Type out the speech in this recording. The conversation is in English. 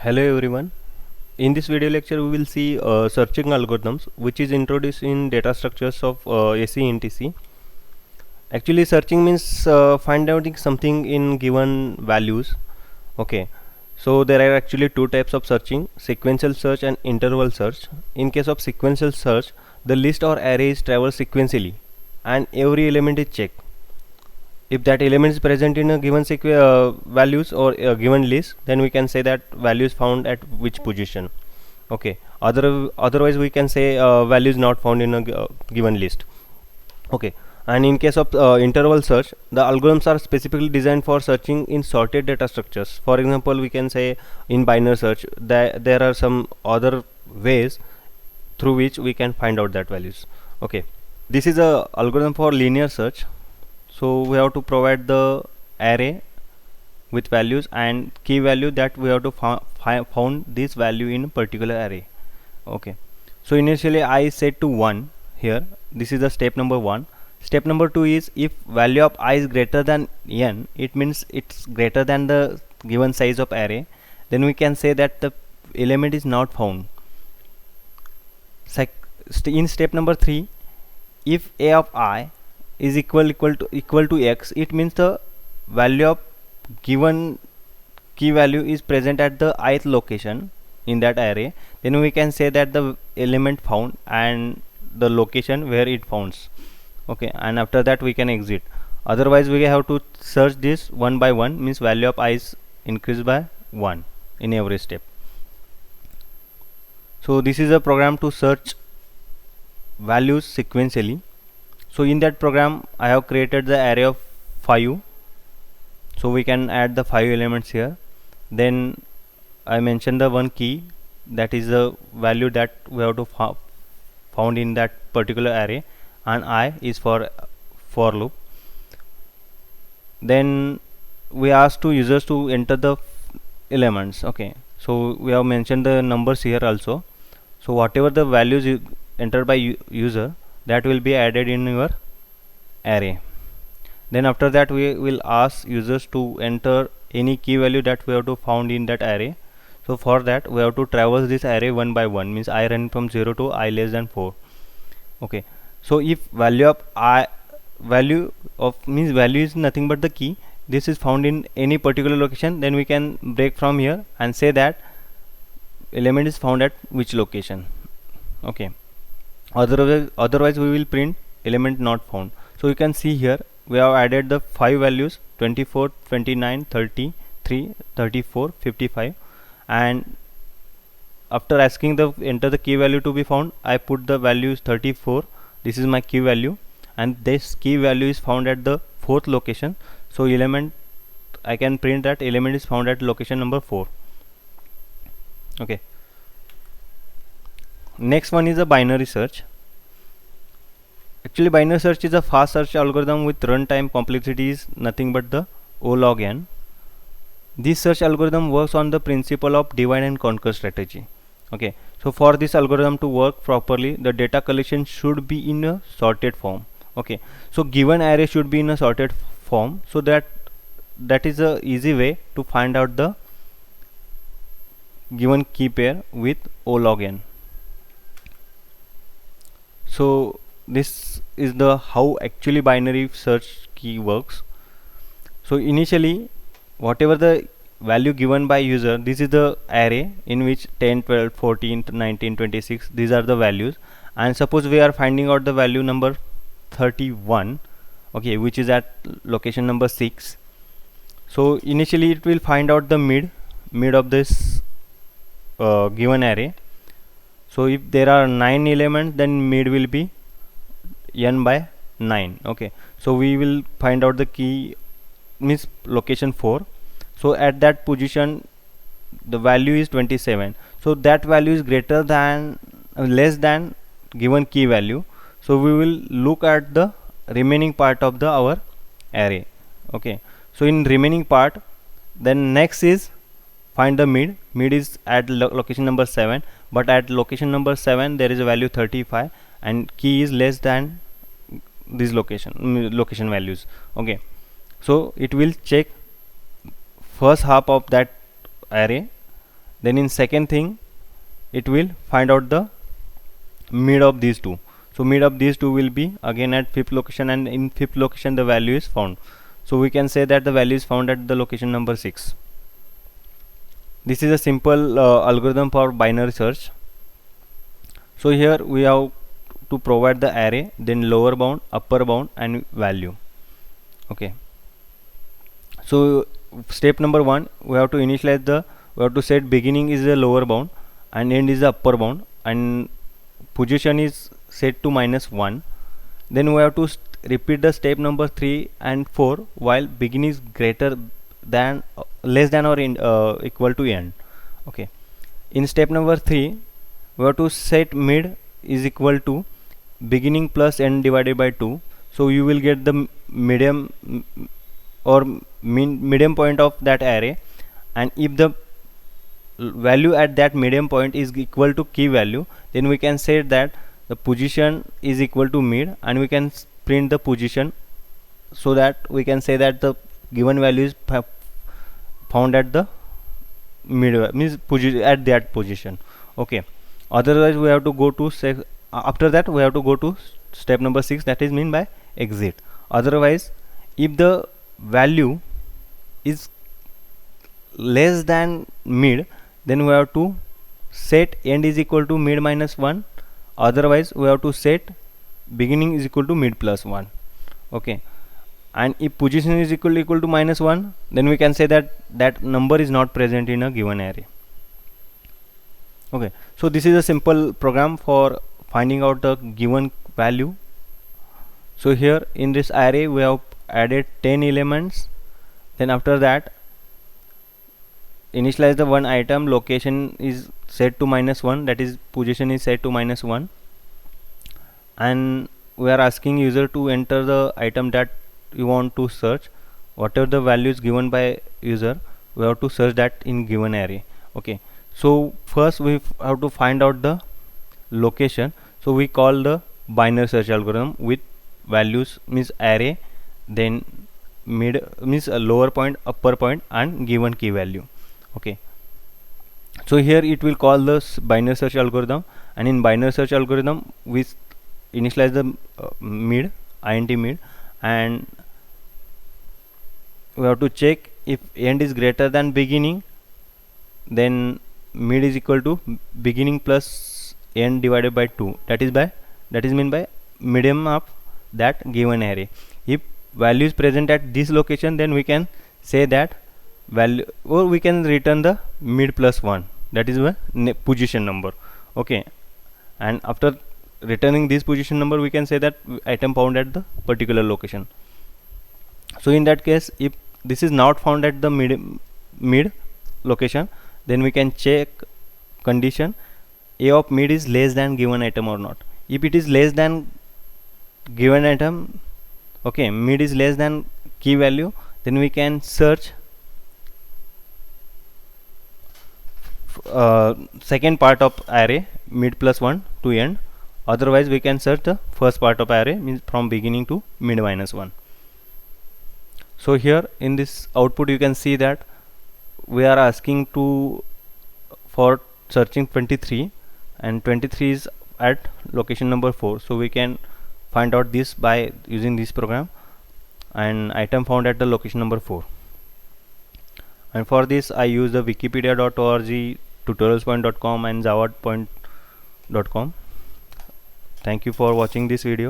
Hello everyone. In this video lecture we will see searching algorithms which is introduced in data structures of SE Actually searching means find out something in given values. Okay. So there are actually two types of searching, sequential search and interval search. In case of sequential search, the list or array is traversed sequentially and every element is checked. If that element is present in a given values or a given list, then we can say that value is found at which position. Okay, otherwise we can say value is not found in a given list. Okay, and in case of interval search, the algorithms are specifically designed for searching in sorted data structures. For example, we can say in binary search that there are some other ways through which we can find out that values. Okay, this is a algorithm for linear search. So we have to provide the array with values and key value that we have to found this value in a particular array. Okay, so initially I set to 1 here. This is the step number 1. Step number 2 is if value of I is greater than n, it means it's greater than the given size of array, then we can say that the element is not found. In step number 3, if a of I is equal to x, it means the value of given key value is present at the ith location in that array, then we can say that the element found and the location where it founds. Okay, and after that we can exit. Otherwise we have to search this one by one, means value of I is increased by 1 in every step. So this is a program to search values sequentially. So in that program I have created the array of 5. So we can add the 5 elements here. Then I mentioned the one key, that is the value that we have to found in that particular array, and I is for loop. Then we ask to users to enter the elements. Okay, so we have mentioned the numbers here also. So whatever the values entered by user, that will be added in your array. Then after that we will ask users to enter any key value that we have to found in that array. So for that we have to traverse this array one by one, means I run from 0 to I less than 4. Okay, so if value is nothing but the key, this is found in any particular location, then we can break from here and say that element is found at which location. Okay, otherwise we will print element not found. So you can see here we have added the 5 values 24, 29, 33, 34, 55, and after asking the enter the key value to be found, I put the value is 34. This is my key value, and this key value is found at the 4th location. So element, I can print that element is found at location number 4. Okay, next one is a binary search. Actually binary search is a fast search algorithm with runtime complexity is nothing but the O log n. This search algorithm works on the principle of divide and conquer strategy. Okay, so for this algorithm to work properly, the data collection should be in a sorted form. Okay, so given array should be in a sorted form, so that is a easy way to find out the given key pair with O log n. So this is the how actually binary search key works. So initially whatever the value given by user, this is the array in which 10, 12, 14, 19, 26, these are the values, and suppose we are finding out the value number 31, okay, which is at location number 6. So initially it will find out the mid of this given array. So if there are 9 elements, then mid will be n by 9. Okay, so we will find out the key, means location 4. So at that position the value is 27. So that value is greater than less than given key value. So we will look at the remaining part of the our array. Okay, so in remaining part, then next is find the mid. Mid is at location number 7, but at location number 7 there is a value 35 and key is less than these location values. Okay, so it will check first half of that array, then in second thing it will find out the mid of these two. So mid of these two will be again at fifth location, and in fifth location the value is found. So we can say that the value is found at the location number 6. This is a simple algorithm for binary search. So here we have to provide the array, then lower bound, upper bound and value. Okay, so step number 1, we have to initialize we have to set beginning is the lower bound and end is the upper bound, and position is set to -1. Then we have to repeat the step number 3 and 4 while beginning is greater than less than or equal to end. Okay, in step number 3 we have to set mid is equal to beginning plus end divided by 2. So you will get the medium or medium point of that array, and if the value at that medium point is equal to key value, then we can say that the position is equal to mid, and we can print the position, so that we can say that the given value is found at the mid, means at that position. Okay, otherwise we have to go to after that we have to go to step number 6, that is mean by exit. Otherwise, if the value is less than mid, then we have to set end is equal to mid -1. Otherwise we have to set beginning is equal to mid plus 1. Okay, and if position is equal to -1, then we can say that that number is not present in a given array. Okay, so this is a simple program for finding out the given value. So here in this array we have added 10 elements. Then after that, initialize the one item, location is set to -1, that is position is set to -1, and we are asking user to enter the item that you want to search. Whatever the value is given by user, we have to search that in given array. Okay, so first we have to find out the location. So we call the binary search algorithm with values means array, then mid means a lower point, upper point and given key value. Okay, so here it will call the binary search algorithm, and in binary search algorithm we initialize the mid, int mid, and we have to check if end is greater than beginning, then mid is equal to beginning plus end divided by 2, that is mean by medium of that given array. If value is present at this location, then we can say that value, or we can return the mid plus 1, that is the position number. Okay, and after returning this position number, we can say that item found at the particular location. So in that case, if this is not found at the mid location, then we can check condition a of mid is less than given item or not. If it is less than given item, okay, mid is less than key value, then we can search second part of array, mid plus 1 to end. Otherwise we can search the first part of array, means from beginning to mid -1. So here in this output you can see that we are asking to for searching 23, and 23 is at location number 4. So we can find out this by using this program, and item found at the location number 4. And for this I use the wikipedia.org, tutorialspoint.com and javapoint.com. Thank you for watching this video.